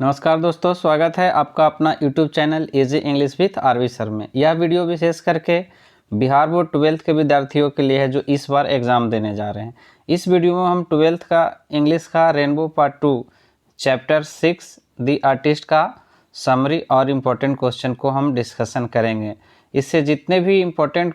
नमस्कार दोस्तों, स्वागत है आपका अपना YouTube channel easy English with RV sir में। यह वीडियो विशेष करके बिहार बोर्ड 12th के विद्यार्थियों के लिए है जो इस बार एग्ज़ाम देने जा रहे हैं। इस वीडियो में हम 12th का इंग्लिश का rainbow part 2 chapter 6 the artist का समरी और इम्पोर्टेंट क्वेश्चन को हम डिस्कशन करेंगे। इससे जितने भी इम्पोर्टेंट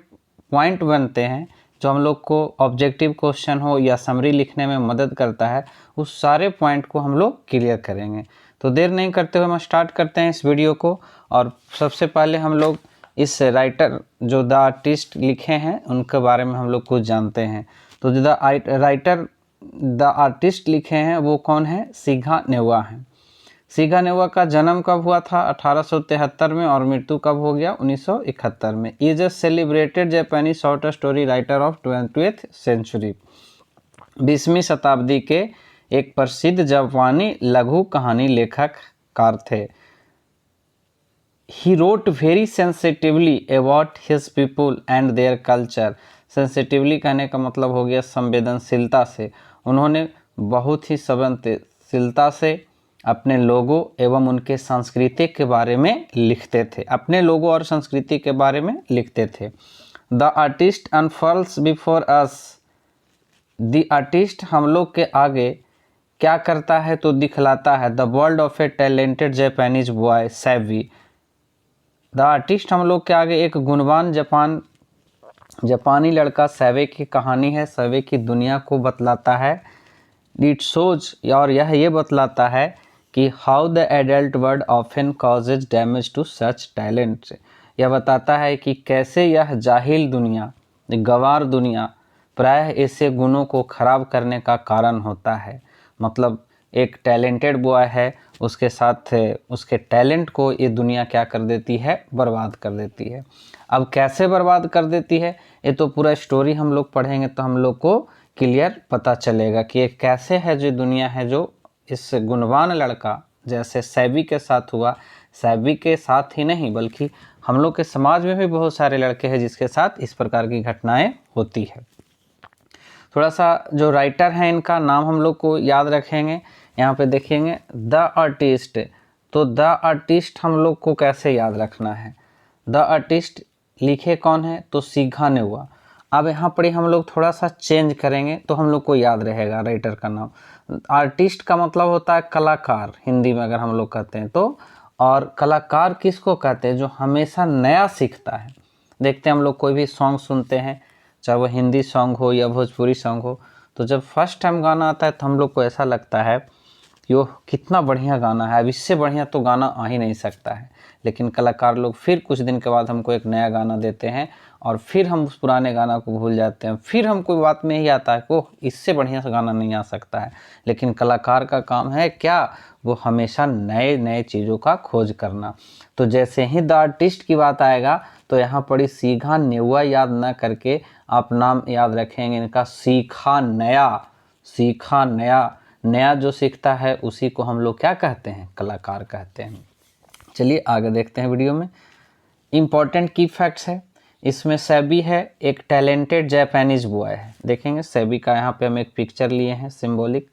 पॉइंट बनते हैं जो हम लोग को ऑब्जेक्टिव क्वेश्चन हो या समरी लिखने में मदद करता है, उस सारे पॉइंट को हम लोग क्लियर करेंगे। तो देर नहीं करते हुए हम स्टार्ट करते हैं इस वीडियो को। और सबसे पहले हम लोग इस राइटर जो द आर्टिस्ट लिखे हैं उनके बारे में हम लोग कुछ जानते हैं। तो जो राइटर द आर्टिस्ट लिखे हैं वो कौन है? सिंघा नेवा है। सिंघा नेवा का जन्म कब हुआ था? 1873 में, और मृत्यु कब हो गया? 1971 में। Is a celebrated Japanese short story writer of 20th century. 20वीं शताब्दी के एक प्रसिद्ध जापानी लघु कहानी लेखककार थे। He wrote very sensitively about his people and their culture. Sensitively कहने का मतलब हो गया संवेदनशीलता से। उन्होंने बहुत ही संवेदनशीलता से अपने लोगों एवं उनके संस्कृति के बारे में लिखते थे। अपने लोगों और संस्कृति के बारे में लिखते थे। The artist unfolds before us. The artist हम लोग के आगे क्या करता है? तो दिखलाता है the world of A talented Japanese boy savvy. The artist हम लोग के आगे एक गुणवान जापानी लड़का सैवे की कहानी है, सैवे की दुनिया को बतलाता है। इट शोज, और यह ये बतलाता है कि how the adult world often causes damage to such talent. यह बताता है कि कैसे यह जाहिल दुनिया, गंवार दुनिया प्रायः ऐसे गुणों को खराब करने का कारण होता है। मतलब एक टैलेंटेड बॉय है, उसके साथ उसके टैलेंट को ये दुनिया क्या कर देती है? बर्बाद कर देती है। अब कैसे बर्बाद कर देती है, ये तो पूरा स्टोरी हम लोग पढ़ेंगे तो हम लोग को क्लियर पता चलेगा कि ये कैसे है जो दुनिया है जो इस गुणवान लड़का जैसे सैवी के साथ हुआ। सैवी के साथ ही नहीं बल्कि हम लोग के समाज में भी बहुत सारे लड़के हैं जिसके साथ इस प्रकार की घटनाएं होती है। थोड़ा सा जो राइटर हैं इनका नाम हम लोग को याद रखेंगे। यहाँ पे देखेंगे द आर्टिस्ट। तो द आर्टिस्ट हम लोग को कैसे याद रखना है? द आर्टिस्ट लिखे कौन है? तो सिंघा नेवा। अब यहाँ पर हम लोग थोड़ा सा चेंज करेंगे तो हम लोग को याद रहेगा राइटर का नाम। आर्टिस्ट का मतलब होता है कलाकार, हिंदी में अगर हम लोग कहते हैं तो। और कलाकार किसको कहते हैं? जो हमेशा नया सीखता है। देखते हैं हम लोग कोई भी सॉन्ग सुनते हैं, चाहे वो हिंदी सॉन्ग हो या भोजपुरी सॉन्ग हो, तो जब फर्स्ट टाइम गाना आता है तो हम लोग को ऐसा लगता है कि वो कितना बढ़िया गाना है, अब इससे बढ़िया तो गाना आ ही नहीं सकता है। लेकिन कलाकार लोग फिर कुछ दिन के बाद हमको एक नया गाना देते हैं और फिर हम उस पुराने गाना को भूल जाते हैं। फिर हमको बात में ही आता है कि ओह, इससे बढ़िया सा गाना नहीं आ सकता है। लेकिन कलाकार का काम है क्या? वो हमेशा नए नए चीज़ों का खोज करना। तो जैसे ही द आर्टिस्ट की बात आएगा तो यहाँ पड़ी सिंघा नेवा याद ना करके आप नाम याद रखेंगे इनका सीखा नया। सीखा नया, नया जो सीखता है उसी को हम लोग क्या कहते हैं? कलाकार कहते हैं। चलिए आगे देखते हैं वीडियो में। इम्पॉर्टेंट की फैक्ट्स है इसमें। सैवी है एक टैलेंटेड जापानीज बॉय है। देखेंगे सैवी का यहाँ पे हम एक पिक्चर लिए हैं सिंबॉलिक,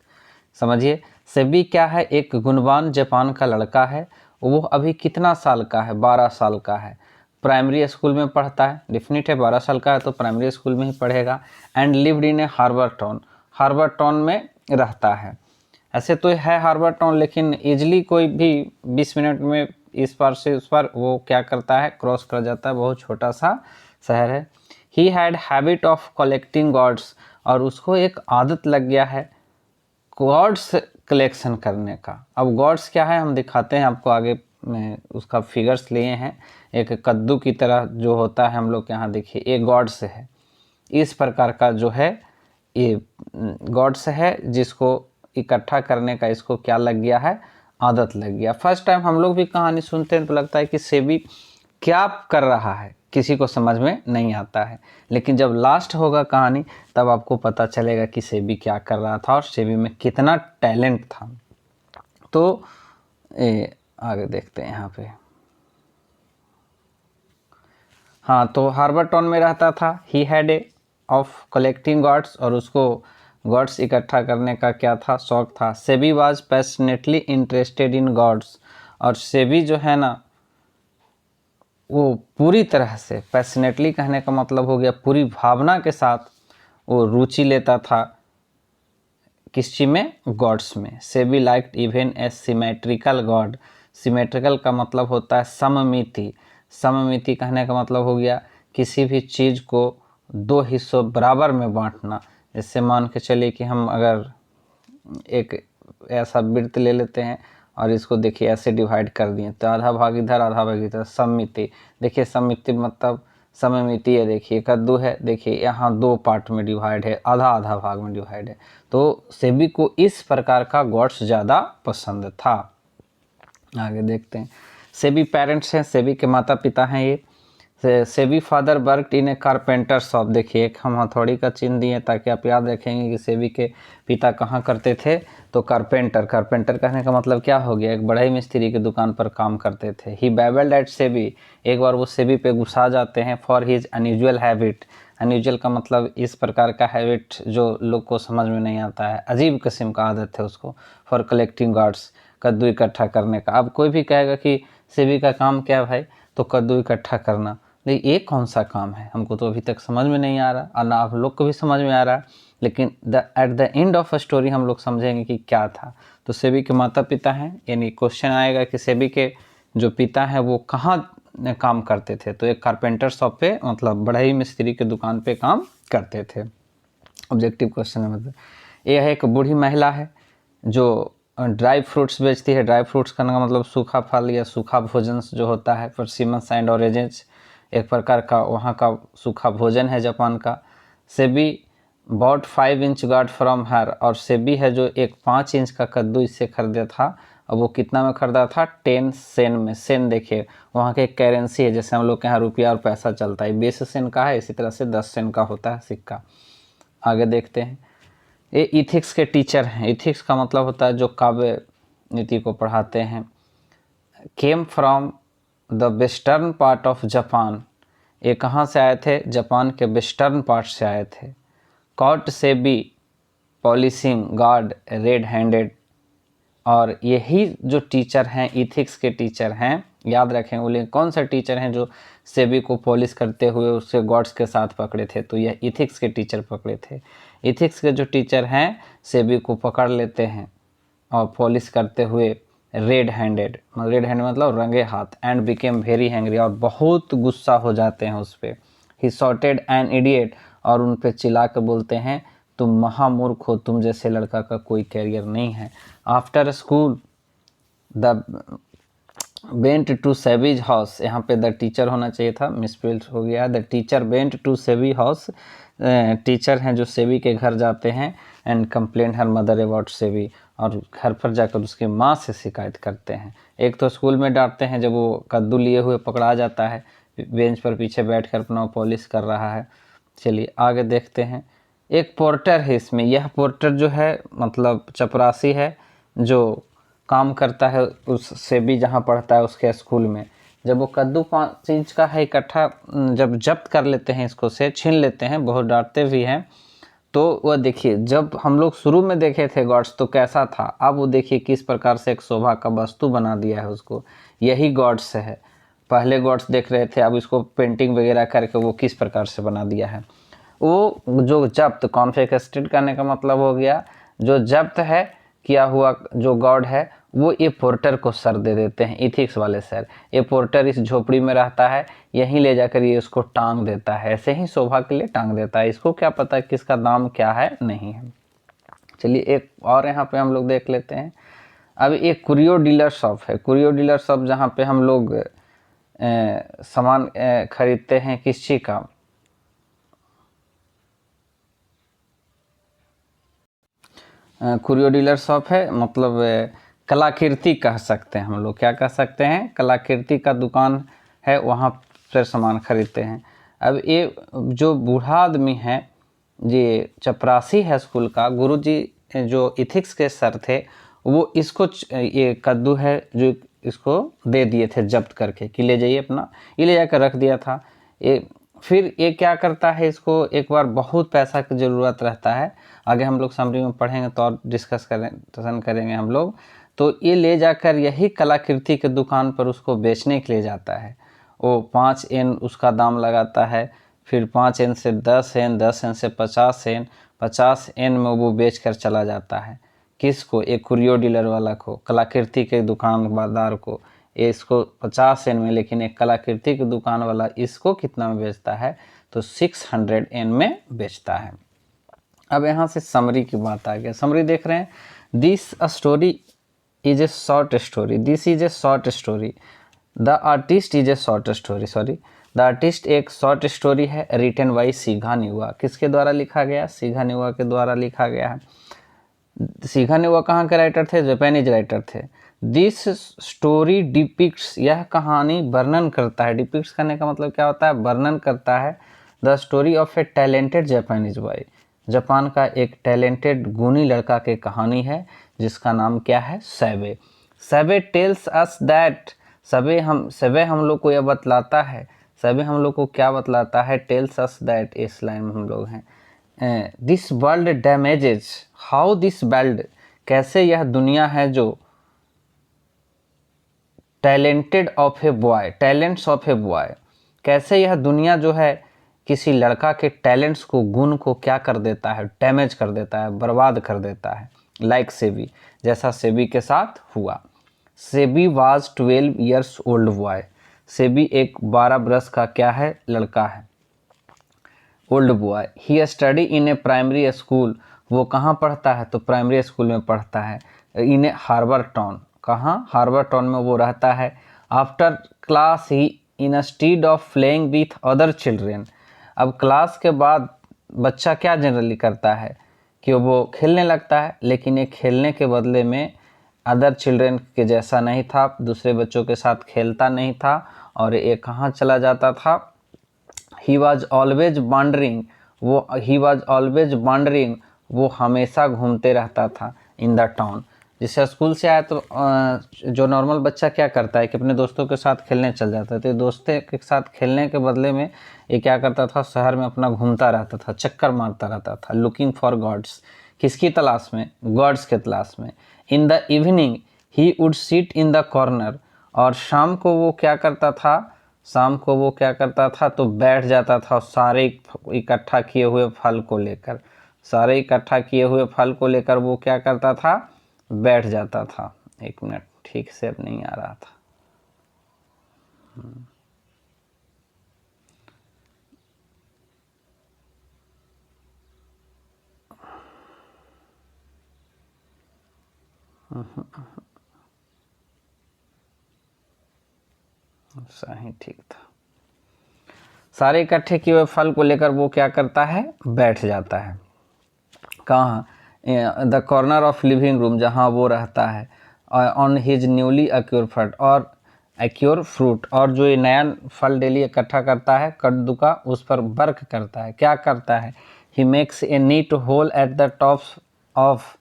समझिए। सैवी क्या है? एक गुणवान जापान का लड़का है। वो अभी कितना साल का है? 12 साल का है। प्राइमरी स्कूल में पढ़ता है। डेफिनेट है 12 साल का है तो प्राइमरी स्कूल में ही पढ़ेगा। And lived in a harbour town. Harbour town में रहता है। ऐसे तो है हार्बर टाउन, लेकिन ईजिली कोई भी 20 मिनट में इस पार से उस पार वो क्या करता है? क्रॉस कर जाता है। बहुत छोटा सा शहर है। He had habit of collecting gourds. और उसको एक आदत लग गया है गॉड्स कलेक्शन करने का। अब गॉड्स क्या है हम दिखाते हैं आपको आगे में। उसका फिगर्स लिए हैं एक कद्दू की तरह जो होता है हम लोग के यहाँ। देखिए एक गॉड्स है, इस प्रकार का जो है ये गॉड्स है जिसको इकट्ठा करने का इसको क्या लग गया है? आदत लग गया। फर्स्ट टाइम हम लोग भी कहानी सुनते हैं तो लगता है कि सैवी क्या कर रहा है, किसी को समझ में नहीं आता है। लेकिन जब लास्ट होगा कहानी तब आपको पता चलेगा कि सैवी क्या कर रहा था और सैवी में कितना टैलेंट था। तो आगे देखते हैं यहाँ पे। हाँ, तो हार्बर टाउन में रहता था। He had a of collecting gourds, और उसको गॉड्स इकट्ठा करने का क्या था, शौक था। Seibei was passionately interested in gourds, और सेबी जो है ना वो पूरी तरह से, पैशनेटली कहने का मतलब हो गया पूरी भावना के साथ वो रुचि लेता था किस चीज़ में, गॉड्स में। SEBI liked even a symmetrical God. Symmetrical का मतलब होता है सममिति। सममिति कहने का मतलब हो गया किसी भी चीज़ को दो हिस्सों बराबर में बांटना। जैसे मान के चलिए कि हम अगर एक ऐसा वृत्त ले लेते हैं और इसको देखिए ऐसे डिवाइड कर दिए तो आधा भाग इधर आधा भाग इधर, सममिति। देखिए सममिति मतलब सममिति है। देखिए कद्दू है, देखिए यहाँ दो पार्ट में डिवाइड है, आधा आधा भाग में डिवाइड है। तो सेबी को इस प्रकार का गॉड्स ज़्यादा पसंद था। आगे देखते हैं। सेबी पेरेंट्स हैं, सेबी के माता पिता हैं ये। SEBI father worked in A carpenter shop. देखिए एक हम हथौड़ी का चिन्ह दिए ताकि आप याद रखेंगे कि सेबी के पिता कहाँ करते थे, तो कारपेंटर। कारपेंटर कहने का मतलब क्या हो गया, एक बढ़ई मिस्त्री की दुकान पर काम करते थे। ही बेबल्ड एट सेबी, एक बार वो सेबी पे गुस्सा जाते हैं। For his unusual habit, unusual का मतलब इस प्रकार का हैबिट जो लोग को समझ में नहीं आता है, अजीब किस्म का आदत है उसको। फॉर कलेक्टिंग गॉड्स, कद्दू इकट्ठा करने का। अब कोई भी कहेगा कि सेबी का काम क्या है भाई, तो कद्दू इकट्ठा करना। लेकिन ये कौन सा काम है, हमको तो अभी तक समझ में नहीं आ रहा, और ना आप लोग को भी समझ में आ रहा। लेकिन at the end of a story हम लोग समझेंगे कि क्या था। तो सेबी के माता पिता हैं, यानी क्वेश्चन आएगा कि सेबी के जो पिता हैं वो कहाँ काम करते थे, तो एक कारपेंटर शॉप पे, मतलब बढ़ई मिस्त्री के दुकान पे काम करते थे। ऑब्जेक्टिव क्वेश्चन है। मतलब ये है एक बूढ़ी महिला है जो ड्राई फ्रूट्स बेचती है। ड्राई फ्रूट्स का मतलब सूखा फल या सूखा भोजन जो होता है, परसिमन्स एंड ऑरेंजेस एक प्रकार का वहाँ का सूखा भोजन है जापान का। Seibei bought 5 inch gourd from her, और सेबी है जो एक 5 इंच का कद्दू इससे खरीदा था। अब वो कितना में खरीदा था, 10 सेन में। सेन देखिए वहाँ के एक करेंसी है, जैसे हम लोग के यहाँ रुपया और पैसा चलता है, 20 सेन का है, इसी तरह से 10 सेन का होता है सिक्का। आगे देखते हैं। ये इथिक्स के टीचर हैं। इथिक्स का मतलब होता है जो काव्य नीति को पढ़ाते हैं। Came from the western part of Japan, ये कहाँ से आए थे, जापान के वेस्टर्न पार्ट से आए थे। Caught Seibei polishing gourd red handed, और यही जो टीचर हैं, इथिक्स के टीचर हैं, याद रखें बोले कौन सा टीचर हैं जो सेबी को पॉलिश करते हुए उससे गॉड्स के साथ पकड़े थे, तो यह इथिक्स के टीचर पकड़े थे। इथिक्स के जो टीचर हैं सेबी को पकड़ लेते हैं और पॉलिश करते हुए रेड हैंडेड मतलब रंगे हाथ, एंड बिकेम वेरी हैंग्री, और बहुत गुस्सा हो जाते हैं उस पर। ही शॉटेड एन इडियट, और उन पर चिल्ला के बोलते हैं तुम महामूर्ख हो, तुम जैसे लड़का का कोई कैरियर नहीं है। After school they went to Seibei's house, यहाँ पे द टीचर होना चाहिए था, मिसप्रिंट हो गया। The teacher went to Seibei house, teacher हैं जो सेबी के घर जाते हैं। And complain her mother about Seibei, और घर पर जाकर उसकी माँ से शिकायत करते हैं। एक तो स्कूल में डांटते हैं जब वो कद्दू लिए हुए पकड़ा जाता है, बेंच पर पीछे बैठकर अपना पॉलिश कर रहा है। चलिए आगे देखते हैं। एक पोर्टर है इसमें, यह पोर्टर जो है मतलब चपरासी है जो काम करता है उस सेबी जहाँ पढ़ता है उसके स्कूल में। जब वो कद्दू 5 इंच का है इकट्ठा जब जब्त कर लेते हैं, इसको से छीन लेते हैं, बहुत डांटते भी हैं। तो वह देखिए जब हम लोग शुरू में देखे थे गॉड्स तो कैसा था, अब वो देखिए किस प्रकार से एक शोभा का वस्तु बना दिया है उसको। यही गॉड्स है, पहले गॉड्स देख रहे थे, अब इसको पेंटिंग वगैरह करके वो किस प्रकार से बना दिया है। वो जो जब्त कॉन्फिस्केटेड करने का मतलब हो गया, जो जब्त है किया हुआ जो गॉड है वो ये पोर्टर को सर दे देते हैं, इथिक्स वाले सर। ये पोर्टर इस झोपड़ी में रहता है, यहीं ले जाकर ये उसको टांग देता है, ऐसे ही शोभा के लिए टांग देता है। इसको क्या पता कि इसका दाम क्या है नहीं है। चलिए एक और यहाँ पे हम लोग देख लेते हैं। अब एक कुरियो डीलर शॉप है। कुरियो डीलर शॉप जहाँ पे हम लोग सामान खरीदते हैं किस चीज़ का, कुरियो डीलर शॉप है, मतलब कलाकृति कह सकते हैं हम लोग। क्या कह सकते हैं, कलाकृति का दुकान है, वहाँ से सामान खरीदते हैं। अब ये जो बूढ़ा आदमी है, ये चपरासी है स्कूल का, गुरुजी जो इथिक्स के सर थे, वो इसको ये कद्दू है जो इसको दे दिए थे जब्त करके कि ले जाइए अपना, ये ले जाकर रख दिया था। ये फिर ये क्या करता है, इसको एक बार बहुत पैसा की ज़रूरत रहता है, आगे हम लोग समरी में पढ़ेंगे तो और डिस्कशन करेंगे हम लोग। तो ये ले जाकर यही कलाकृति के दुकान पर उसको बेचने के लिए जाता है। वो 5 एन उसका दाम लगाता है, फिर 5 एन से 10 एन, 10 एन से 50 एन, 50 एन में वो बेच कर चला जाता है। किसको? एक कुरियो डीलर वाला को, कलाकृति के दुकानदार को। ये इसको 50 एन में, लेकिन एक कलाकृति की दुकान वाला इसको कितना में बेचता है? तो 600 एन में बेचता है। अब यहाँ से समरी की बात आ गई। समरी देख रहे हैं, this story is a short story, this is a short story, the artist is a short story, sorry the artist एक शॉर्ट स्टोरी है, रिटन बाई सीघा न्यूआ। किसके द्वारा लिखा गया? सीघा न्यूआ के द्वारा लिखा गया है। सीघा न्यूआ कहाँ के राइटर थे? जापानीज राइटर थे। दिस स्टोरी डिपिक्ट्स, यह कहानी वर्णन करता है। डिपिक्ट्स करने का मतलब क्या होता है? वर्णन करता है। The story of A talented Japanese boy, Japan का एक टैलेंटेड गुणी लड़का की कहानी है, जिसका नाम क्या है? सैबे। सैबे टेल्स अस दैट, सैबे हम लोग को यह बतलाता है, सैबे हम लोग को क्या बतलाता है? टेल्स अस दैट, इस लाइन में हम लोग हैं, this world damages, how this world, कैसे यह दुनिया है जो talented of a boy, talents of a boy, कैसे यह दुनिया जो है किसी लड़का के टैलेंट्स को, गुण को क्या कर देता है? डैमेज कर देता है, बर्बाद कर देता है। लाइक सेबी, जैसा सेबी के साथ हुआ। SEBI was 12 years old boy, SEBI एक 12 बरस का क्या है? लड़का है, old boy. He study in A primary school, वो कहाँ पढ़ता है? तो प्राइमरी स्कूल में पढ़ता है। इन ए हार्बर टाउन, कहाँ? हार्बर टाउन में वो रहता है। After class he instead of playing with other children, अब क्लास के बाद बच्चा क्या जनरली करता है कि वो खेलने लगता है, लेकिन ये खेलने के बदले में अदर चिल्ड्रेन के जैसा नहीं था, दूसरे बच्चों के साथ खेलता नहीं था, और ये कहाँ चला जाता था? ही वॉज ऑलवेज वॉन्डरिंग, वो हमेशा घूमते रहता था इन द टाउन। जैसे स्कूल से आया तो जो नॉर्मल बच्चा क्या करता है कि अपने दोस्तों के साथ खेलने चल जाता है, तो दोस्तों के साथ खेलने के बदले में ये क्या करता था? शहर में अपना घूमता रहता था, चक्कर मारता रहता था। लुकिंग फॉर गॉड्स, किसकी तलाश में? गॉड्स के तलाश में। इन the evening he would sit in the corner, और शाम को वो क्या करता था? शाम को वो क्या करता था? तो बैठ जाता था सारे इकट्ठा किए हुए फल को लेकर, सारे इकट्ठा किए हुए फल को लेकर वो क्या करता था? बैठ जाता था। एक मिनट, ठीक से अब नहीं आ रहा था। सही, ठीक था। सारे इकट्ठे किए हुए फल को लेकर वो क्या करता है? बैठ जाता है। कहाँ? The corner of living room, जहाँ वो रहता है। On his newly acquire fruit, और जो ये नया फल डेली इकट्ठा करता है कद्दू का, उस पर वर्क करता है। क्या करता है? He makes a neat hole at the top of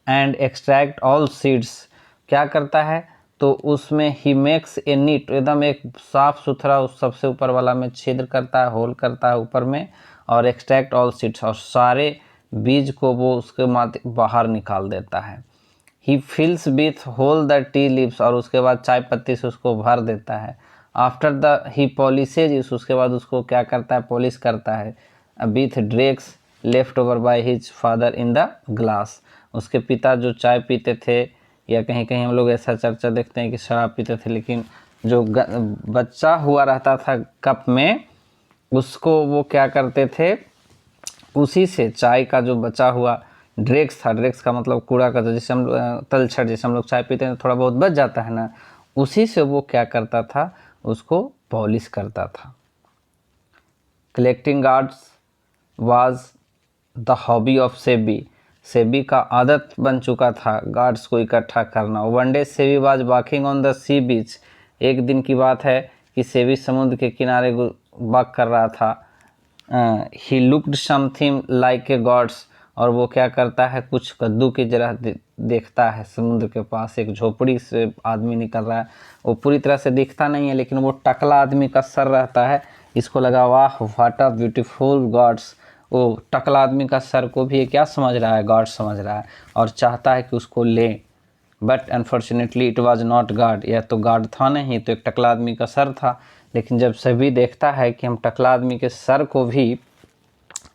and extract all seeds, क्या करता है? तो उसमें ही मेक्स ए नीट, एकदम एक साफ सुथरा उस सबसे ऊपर वाला में छिद्र करता है, होल करता है ऊपर में, और एक्सट्रैक्ट ऑल सीड्स, और सारे बीज को वो उसके बाहर निकाल देता है। He fills with hole the tea leaves, और उसके बाद चाय पत्ती से उसको भर देता है। आफ्टर द ही पॉलिशेज, उसके बाद उसको क्या करता है? पॉलिश करता है। With ड्रेक्स left over by his father in the glass, उसके पिता जो चाय पीते थे, या कहीं कहीं हम लोग ऐसा चर्चा देखते हैं कि शराब पीते थे, लेकिन जो बच्चा हुआ रहता था कप में, उसको वो क्या करते थे? उसी से चाय का जो बचा हुआ ड्रेक्स था, ड्रेक्स का मतलब कूड़ा का, जैसे हम तलछट, जैसे हम लोग चाय पीते हैं थोड़ा बहुत बच जाता है ना, उसी से वो क्या करता था? उसको पॉलिश करता था। Collecting gourds was the hobby of Seibei, Seibei का आदत बन चुका था गार्ड्स को इकट्ठा करना। One day Seibei was walking on the sea beach, एक दिन की बात है कि सेबी समुद्र के किनारे वॉक कर रहा था। He looked something like a gourds, और वो क्या करता है? कुछ कद्दू की तरह देखता है। समुद्र के पास एक झोपड़ी से आदमी निकल रहा है, वो पूरी तरह से दिखता नहीं है, लेकिन वो टकला आदमी का सर रहता है, इसको लगा वाह व्हाट अ ब्यूटीफुल गॉड्स। वो टकला आदमी का सर को भी ये क्या समझ रहा है, गॉड समझ रहा है और चाहता है कि उसको ले। But unfortunately it was not God, यह तो गॉड था नहीं, तो एक टकला आदमी का सर था। लेकिन जब सभी देखता है कि हम टकला आदमी के सर को भी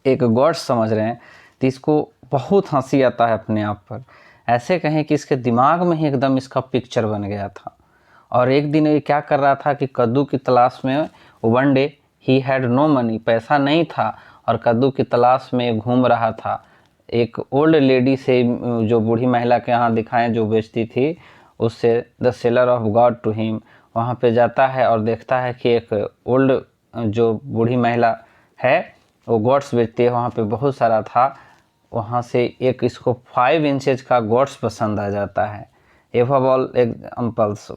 एक गॉड समझ रहे हैं, तो इसको बहुत हंसी आता है अपने आप पर। ऐसे कहें कि इसके दिमाग में ही एकदम इसका पिक्चर बन गया था। और एक दिन ये क्या कर रहा था कि कद्दू की तलाश में, one day he had no money, पैसा नहीं था और कद्दू की तलाश में घूम रहा था। एक ओल्ड लेडी से, जो बूढ़ी महिला के यहाँ दिखाएं जो बेचती थी, उससे the seller of gourd to him, वहाँ पे जाता है और देखता है कि एक ओल्ड जो बूढ़ी महिला है वो गॉड्स बेचती है, वहाँ पे बहुत सारा था। वहाँ से एक इसको 5 इंचेज का गॉड्स पसंद आ जाता है। एवब ऑल एग्जाम्पल्स,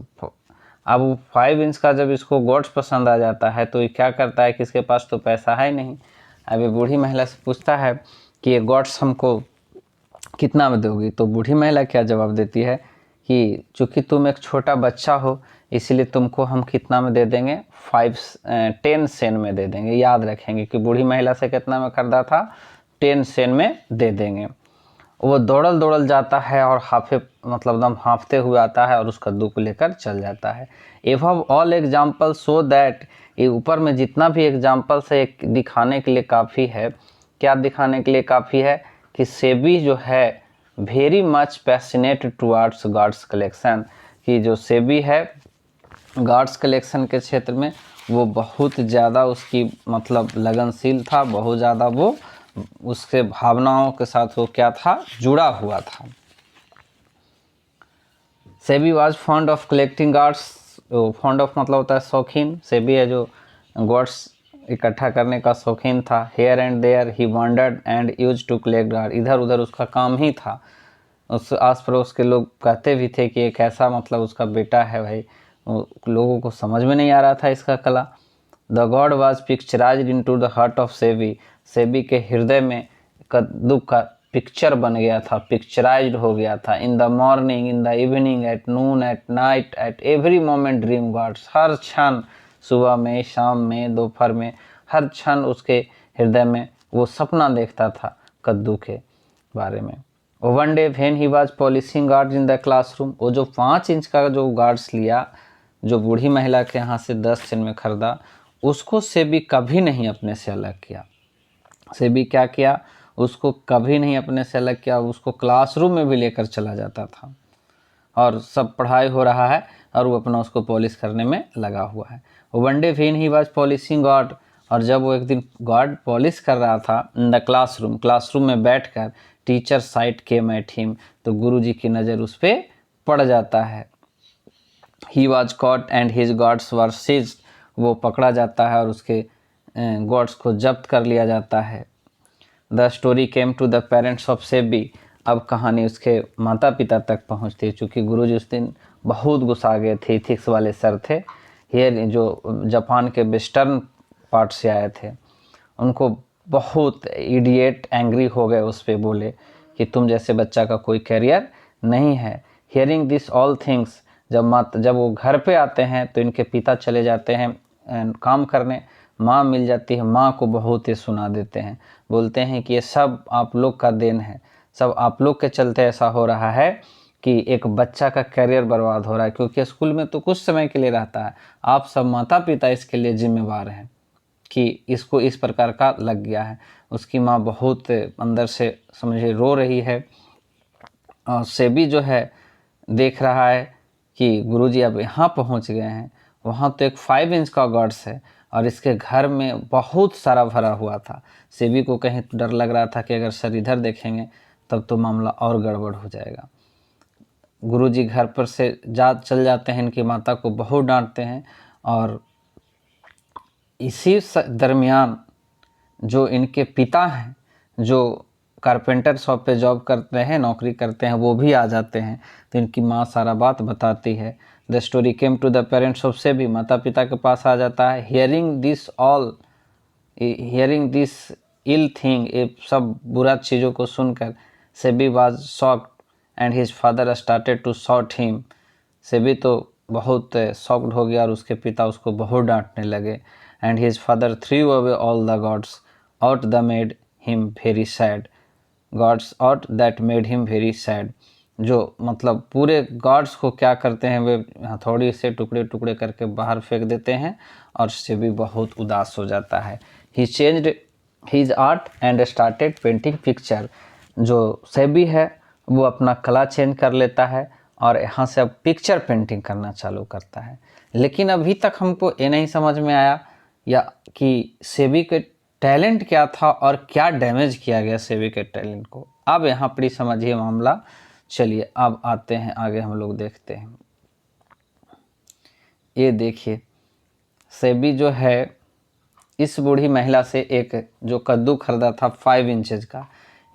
अब 5 इंच का जब इसको गॉड्स पसंद आ जाता है तो ये क्या करता है कि इसके पास तो पैसा है नहीं। अब ये बूढ़ी महिला से पूछता है कि ये गॉड्स हमको कितना में दोगी, तो बूढ़ी महिला क्या जवाब देती है कि चूँकि तुम एक छोटा बच्चा हो इसलिए तुमको हम कितना में दे देंगे, 10 सेन में दे देंगे। याद रखेंगे कि बूढ़ी महिला से कितना में खरीदा था, 10 सेन में दे देंगे। वो दौड़ल दौड़ल जाता है और मतलब एकदम हाँफते हुए आता है और उस कद्दू को लेकर चल जाता है। एवब ऑल एग्जाम्पल सो दैट, ये ऊपर में जितना भी एग्जाम्पल्स है एक दिखाने के लिए काफ़ी है। क्या दिखाने के लिए काफ़ी है कि सेबी जो है very much passionate towards gourds collection, कि जो सेबी है गॉड्स कलेक्शन के क्षेत्र में वो बहुत ज़्यादा उसकी मतलब लगनशील था, बहुत ज़्यादा वो उसके भावनाओं के साथ वो क्या था, जुड़ा हुआ था। Seibei was fond of collecting gourds, fond of मतलब होता है शौकीन, सेबी है जो गॉड्स इकट्ठा करने का शौकीन था। Here and there he wandered and use to collect gourd, इधर उधर उसका काम ही था। उस आस पड़ोस के लोग कहते भी थे कि एक ऐसा मतलब उसका बेटा है भाई, लोगों को समझ में नहीं आ रहा था इसका कला। The gourd was picturised into the heart of Seibei, Seibei के हृदय में कद्दू का पिक्चर बन गया था, पिक्चराइज्ड हो गया था। In the morning, in the evening, at noon, at night, at every moment dream gourds, हर क्षण, सुबह में, शाम में, दोपहर में, हर क्षण उसके हृदय में वो सपना देखता था कद्दू के बारे में। One day when he was polishing guards in the classroom, वो जो 5 इंच का जो गार्ड्स लिया जो बूढ़ी महिला के यहाँ से 10 सेन में खरीदा, उसको सेबी कभी नहीं अपने से अलग किया। सेबी क्या किया, उसको कभी नहीं अपने से अलग किया, उसको क्लासरूम में भी लेकर चला जाता था और सब पढ़ाई हो रहा है और वो अपना उसको पॉलिश करने में लगा हुआ है। One day when he was polishing God, और जब वो एक दिन गॉड पॉलिश कर रहा था इन द क्लासरूम, क्लासरूम में बैठकर, teacher sight came at him, तो गुरुजी की नज़र उस पर पड़ जाता है। He was caught and his gods were seized, वो पकड़ा जाता है और उसके गॉड्स को जब्त कर लिया जाता है। The story came to the parents of Sebi, अब कहानी उसके माता पिता तक पहुंचती है, चूँकि गुरुजी उस दिन बहुत गुस्सा गए थे, इथिक्स वाले सर थे, ये जो जापान के वेस्टर्न पार्ट से आए थे, उनको बहुत इडियट एंग्री हो गए उस पर, बोले कि तुम जैसे बच्चा का कोई कैरियर नहीं है। हियरिंग दिस ऑल थिंग्स, जब वो घर पे आते हैं तो इनके पिता चले जाते हैं काम करने, माँ मिल जाती है, माँ को बहुत ही सुना देते हैं, बोलते हैं कि ये सब आप लोग का देन है, सब आप लोग के चलते ऐसा हो रहा है कि एक बच्चा का करियर बर्बाद हो रहा है, क्योंकि स्कूल में तो कुछ समय के लिए रहता है, आप सब माता पिता इसके लिए जिम्मेवार हैं कि इसको इस प्रकार का लग गया है। उसकी माँ बहुत अंदर से समझिए रो रही है और सेबी जो है देख रहा है कि गुरुजी अब यहाँ पहुँच गए हैं, वहाँ तो एक 5 इंच का गॉड्स है और इसके घर में बहुत सारा भरा हुआ था। सेबी को कहीं डर लग रहा था कि अगर सर इधर देखेंगे तब तो मामला और गड़बड़ हो जाएगा। गुरुजी घर पर से चल जाते हैं, इनकी माता को बहुत डांटते हैं और इसी दरमियान जो इनके पिता हैं, जो कारपेंटर शॉप पे जॉब करते हैं, नौकरी करते हैं, वो भी आ जाते हैं। तो इनकी माँ सारा बात बताती है। The story came to the parents of Sebi, माता पिता के पास आ जाता है। हियरिंग दिस इल थिंग, ये सब बुरा चीज़ों को सुनकर Sebi was shocked and his father started to shot him, Sebi तो बहुत शॉक्ड हो गया और उसके पिता उसको बहुत डांटने लगे। and his father threw away all the gods out that made him very sad. Gods out that made him very sad. जो मतलब पूरे गॉड्स को क्या करते हैं, वे हथौड़ी से टुकड़े टुकड़े करके बाहर फेंक देते हैं और उससे भी बहुत उदास हो जाता है. He changed his art and started painting picture. जो सेबी है वो अपना कला चेंज कर लेता है और यहाँ से अब पिक्चर पेंटिंग करना चालू करता है. लेकिन अभी तक हमको ये नहीं समझ में आया या कि सेबी के टैलेंट क्या था और क्या डैमेज किया गया सेबी के टैलेंट को. अब यहाँ पर समझिए मामला. चलिए अब आते हैं आगे, हम लोग देखते हैं. ये देखिए, सेबी जो है इस बूढ़ी महिला से एक जो कद्दू खरीदा था 5 इंचेज का,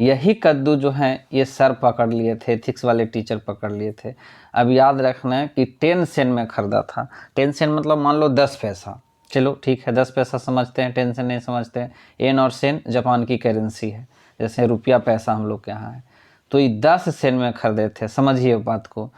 यही कद्दू जो है ये सर पकड़ लिए थे, एथिक्स वाले टीचर पकड़ लिए थे. अब याद रखना है कि 10 सेंट में खरीदा था. 10 सेंट मतलब मान लो 10 पैसा. चलो ठीक है, 10 पैसा समझते हैं, 10 सेंट नहीं समझते हैं. एन और सेंट जापान की करेंसी है, जैसे रुपया पैसा हम लोग के यहाँ है. तो ये 10 सेंट में खरीदे थे, समझिए बात को.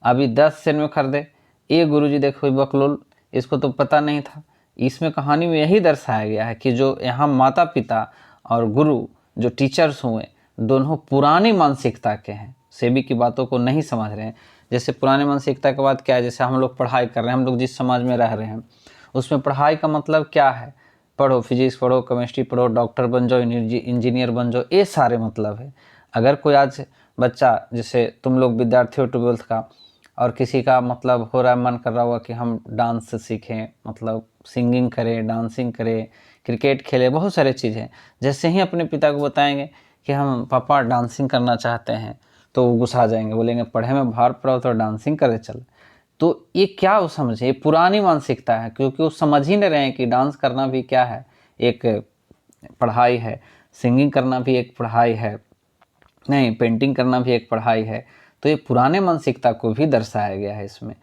अभी 10 सेंट में खरीदे. ये गुरुजी देखो बकलोल, इसको तो पता नहीं था. इसमें कहानी में यही दर्शाया गया है कि जो यहाँ माता पिता और गुरु जो टीचर्स हुए दोनों पुरानी मानसिकता के हैं, सेबी की बातों को नहीं समझ रहे हैं. जैसे पुरानी मानसिकता के बाद क्या है, जैसे हम लोग पढ़ाई कर रहे हैं, हम लोग जिस समाज में रह रहे हैं उसमें पढ़ाई का मतलब क्या है, पढ़ो फिजिक्स पढ़ो, केमिस्ट्री पढ़ो, डॉक्टर बन जाओ, इंजीनियर बन जाओ, ये सारे मतलब है. अगर कोई आज बच्चा, जैसे तुम लोग विद्यार्थी हो 12th का, और किसी का मतलब हो रहा है, मन कर रहा होगा कि हम डांस सीखें, मतलब सिंगिंग करें, डांसिंग करें, क्रिकेट खेलें, बहुत सारे चीज़ें. जैसे ही अपने पिता को बताएंगे कि हम पापा डांसिंग करना चाहते हैं, तो वो गुस्सा जाएंगे, बोलेंगे पढ़े में भार पड़ा तो डांसिंग करे चल. तो ये क्या वो समझे, ये पुरानी मानसिकता है, क्योंकि वो समझ ही नहीं रहे हैं कि डांस करना भी क्या है, एक पढ़ाई है, सिंगिंग करना भी एक पढ़ाई है, नहीं पेंटिंग करना भी एक पढ़ाई है. तो ये पुराने मानसिकता को भी दर्शाया गया है इसमें.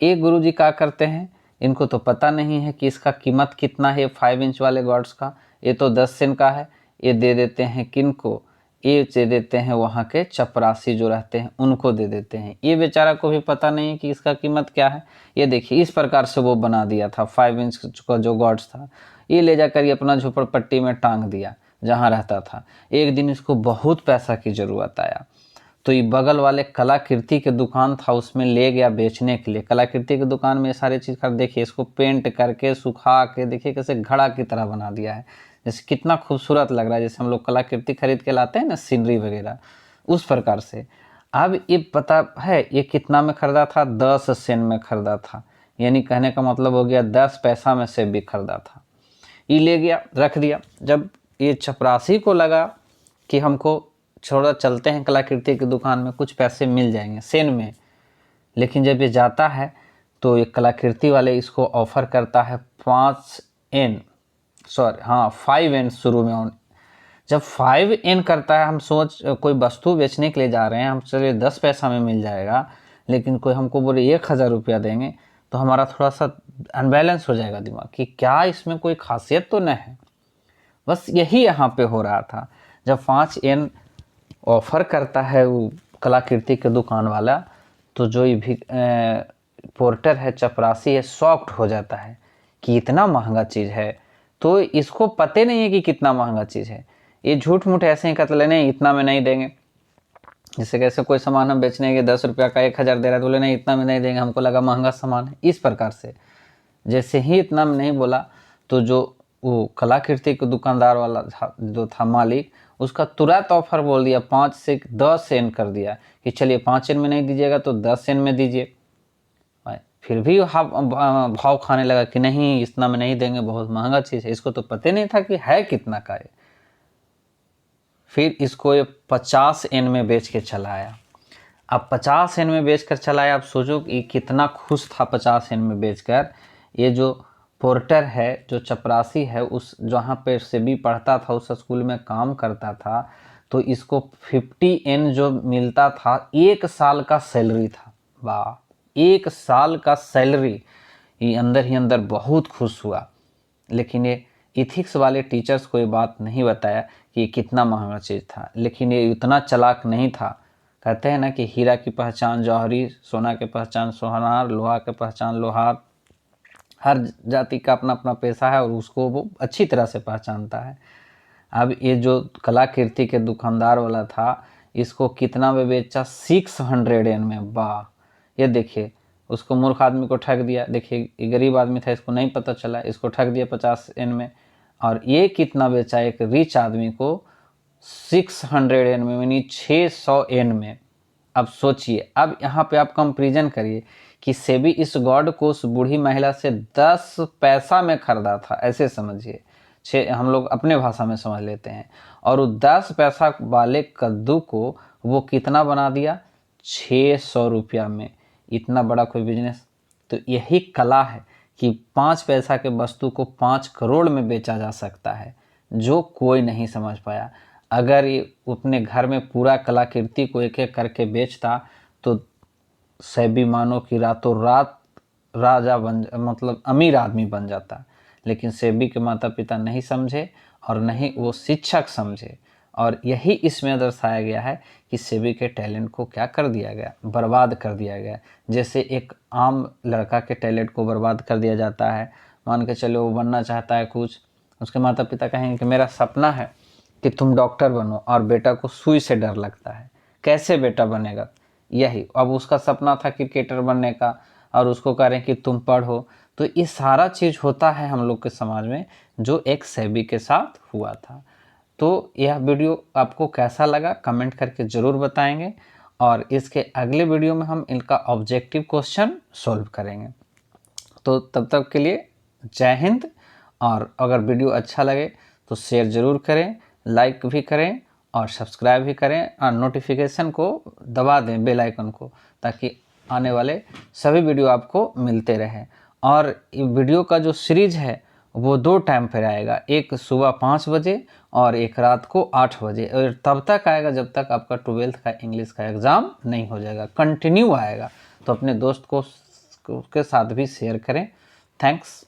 एक गुरुजी क्या करते हैं, इनको तो पता नहीं है कि इसका कीमत कितना है 5 इंच वाले गॉड्स का. ये तो 10 सेंट का है. ये दे देते हैं किनको, ये दे देते हैं वहाँ के चपरासी जो रहते हैं उनको दे देते हैं. ये बेचारा को भी पता नहीं है कि इसका कीमत क्या है. ये देखिए इस प्रकार से वो बना दिया था 5 इंच का जो गॉड्स था. ये ले जाकर ये अपना झोपड़पट्टी में टांग दिया जहाँ रहता था. एक दिन इसको बहुत पैसा की ज़रूरत आया, तो ये बगल वाले कलाकृति के दुकान था, उसमें ले गया बेचने के लिए. कलाकृति की दुकान में सारे चीज़ कर, देखिए इसको पेंट करके सुखा के देखिए कैसे घड़ा की तरह बना दिया है, जैसे कितना खूबसूरत लग रहा है, जैसे हम लोग कलाकृति खरीद के लाते हैं ना सीनरी वगैरह, उस प्रकार से. अब ये पता है ये कितना में खरीदा था, 10 सेंट में खरीदा था. यानी कहने का मतलब हो गया 10 पैसा में से भी खरीदा था. ये ले गया रख दिया. जब ये चपरासी को लगा कि हमको छोड़ा चलते हैं कलाकृति की दुकान में, कुछ पैसे मिल जाएंगे सेन में, लेकिन जब ये जाता है तो ये कलाकृति वाले इसको ऑफ़र करता है 5 एन शुरू में. जब 5 एन करता है, हम सोच कोई वस्तु बेचने के लिए जा रहे हैं, हम चलिए 10 पैसा में मिल जाएगा, लेकिन कोई हमको बोले 1000 रुपया देंगे, तो हमारा थोड़ा सा अनबैलेंस हो जाएगा दिमाग कि क्या इसमें कोई खासियत तो नहीं है. बस यही यहाँ पे हो रहा था. जब 5 एन ऑफ़र करता है वो कलाकृति के दुकान वाला, तो जो ये भी पोर्टर है, चपरासी है, शॉक्ड हो जाता है कि इतना महंगा चीज़ है. तो इसको पते नहीं है कि कितना महंगा चीज़ है. ये झूठ मूठ ऐसे ही कहते ले, नहीं इतना में नहीं देंगे. जैसे कैसे कोई सामान हम बेचने के 10 रुपया का 1000 दे रहा है, तो बोले नहीं इतना में नहीं देंगे, हमको लगा महंगा सामान है. इस प्रकार से जैसे ही इतना में नहीं बोला, तो जो वो कलाकृति के दुकानदार वाला जो था मालिक, उसका तुरंत ऑफर बोल दिया, 5 से 10 सेंट कर दिया कि चलिए 5 सेंट में नहीं दीजिएगा तो 10 सेंट में दीजिए. फिर भी भाव खाने लगा कि नहीं इतना में नहीं देंगे, बहुत महंगा चीज़ है. इसको तो पता नहीं था कि है कितना का है. फिर इसको ये 50 एन में बेच के चला आया. अब 50 एन में बेच कर चला आया. अब सोचो कि कितना खुश था 50 एन में बेचकर. ये जो पोर्टर है, जो चपरासी है, उस जहाँ पे सेबी पढ़ता था उस स्कूल में काम करता था, तो इसको 50 एन जो मिलता था 1 साल का सैलरी था. वाह, 1 साल का सैलरी. ये अंदर ही अंदर बहुत खुश हुआ. लेकिन ये इथिक्स वाले टीचर्स को ये बात नहीं बताया कि ये कितना महंगा चीज़ था. लेकिन ये इतना चालाक नहीं था. कहते हैं ना कि हीरा की पहचान जौहरी, सोना की पहचान सोनार, लोहा की पहचान लोहार, हर जाति का अपना अपना पेशा है और उसको वो अच्छी तरह से पहचानता है। अब ये जो कलाकृति के दुकानदार वाला था, इसको कितना में बेचा? 600 एन में। वाह! ये देखिए, उसको मूर्ख आदमी को ठग दिया। देखिए, ये गरीब आदमी था, इसको नहीं पता चला, इसको ठग दिया 50 एन में। और ये कितना बेचा? एक रिच आदमी को 600 एन में, यानी 600 एन में। अब सोचिए, अब यहाँ पे आप कंपेरिजन करिए कि सेबी इस गॉड को उस बूढ़ी महिला से 10 पैसा में खरीदा था, ऐसे समझिए। हम लोग अपने भाषा में समझ लेते हैं। और वो 10 पैसा वाले कद्दू को वो कितना बना दिया? 600 रुपया में। इतना बड़ा कोई बिजनेस! तो यही कला है कि 5 पैसा के वस्तु को 5 करोड़ में बेचा जा सकता है, जो कोई नहीं समझ पाया। अगर ये अपने घर में पूरा कलाकृति को एक एक करके बेचता तो सेबी मानो कि रातों रात राजा मतलब अमीर आदमी बन जाता। लेकिन सेबी के माता पिता नहीं समझे और नहीं वो शिक्षक समझे। और यही इसमें दर्शाया गया है कि सेबी के टैलेंट को क्या कर दिया गया? बर्बाद कर दिया गया। जैसे एक आम लड़का के टैलेंट को बर्बाद कर दिया जाता है। मान के चलो वो बनना चाहता है कुछ, उसके माता पिता कहेंगे कि मेरा सपना है कि तुम डॉक्टर बनो, और बेटा को सुई से डर लगता है। कैसे बेटा बनेगा? यही, अब उसका सपना था क्रिकेटर बनने का और उसको कह रहे हैं कि तुम पढ़ो। तो ये सारा चीज़ होता है हम लोग के समाज में, जो एक सेबी के साथ हुआ था। तो यह वीडियो आपको कैसा लगा कमेंट करके ज़रूर बताएंगे, और इसके अगले वीडियो में हम इनका ऑब्जेक्टिव क्वेश्चन सॉल्व करेंगे। तो तब तक के लिए जय हिंद। और अगर वीडियो अच्छा लगे तो शेयर ज़रूर करें, लाइक भी करें और सब्सक्राइब भी करें, और नोटिफिकेशन को दबा दें, बेल आइकन को, ताकि आने वाले सभी वीडियो आपको मिलते रहें। और वीडियो का जो सीरीज है वो 2 टाइम पर आएगा, एक सुबह 5 बजे और एक रात को 8 बजे। और तब तक आएगा जब तक आपका 12th का इंग्लिश का एग्ज़ाम नहीं हो जाएगा, कंटिन्यू आएगा। तो अपने दोस्त को के साथ भी शेयर करें। थैंक्स।